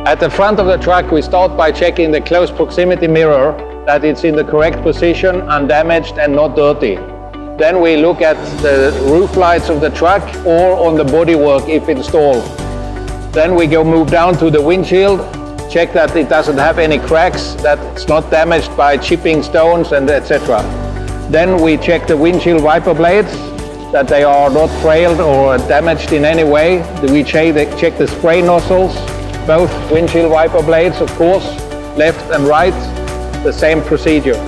At the front of the truck, we start by checking the close proximity mirror, that it's in the correct position, undamaged and not dirty. Then we look at the roof lights of the truck or on the bodywork if installed. Then we move down to the windshield, check that it doesn't have any cracks, that it's not damaged by chipping stones and etc. Then we check the windshield wiper blades, that they are not frailed or damaged in any way. We check the spray nozzles, both windshield wiper blades, of course, left and right, the same procedure.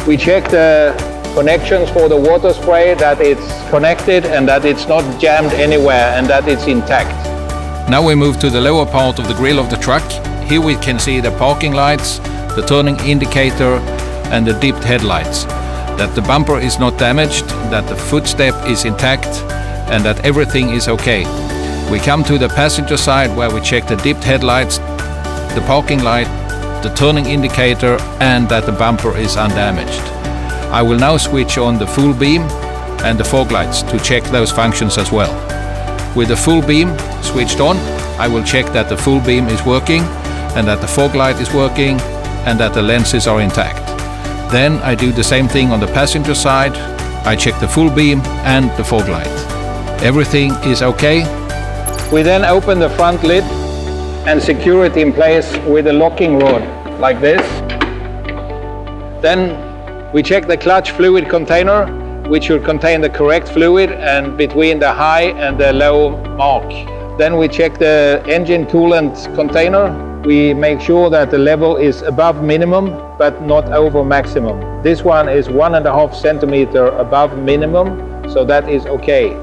We check the connections for the water spray, that it's connected and that it's not jammed anywhere and that it's intact. Now we move to the lower part of the grille of the truck. Here we can see the parking lights, the turning indicator and the dipped headlights. That the bumper is not damaged, that the footstep is intact and that everything is okay. We come to the passenger side where we check the dipped headlights, the parking light, the turning indicator and that the bumper is undamaged. I will now switch on the full beam and the fog lights to check those functions as well. With the full beam switched on, I will check that the full beam is working and that the fog light is working and that the lenses are intact. Then I do the same thing on the passenger side. I check the full beam and the fog light. Everything is okay. We then open the front lid and secure it in place with a locking rod, like this. Then we check the clutch fluid container, which should contain the correct fluid and between the high and the low mark. Then we check the engine coolant container. We make sure that the level is above minimum, but not over maximum. This one is 1.5 centimeter above minimum, so that is okay.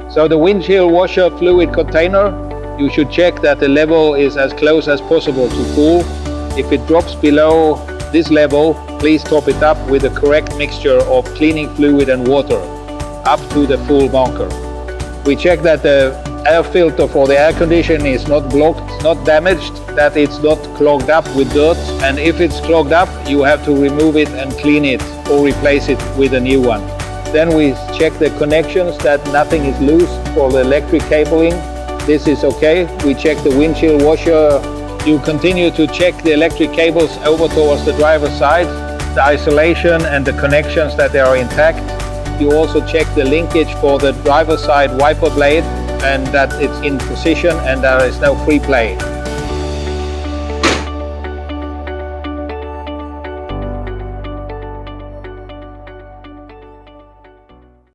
So the windshield washer fluid container, you should check that the level is as close as possible to full. If it drops below this level, please top it up with the correct mixture of cleaning fluid and water, up to the full marker. We check that the air filter for the air conditioning is not blocked, not damaged, that it's not clogged up with dirt, and if it's clogged up, you have to remove it and clean it or replace it with a new one. Then we check the connections, that nothing is loose for the electric cabling. This is okay. We check the windshield washer. You continue to check the electric cables over towards the driver's side, the isolation and the connections that they are intact. You also check the linkage for the driver's side wiper blade and that it's in position and there is no free play.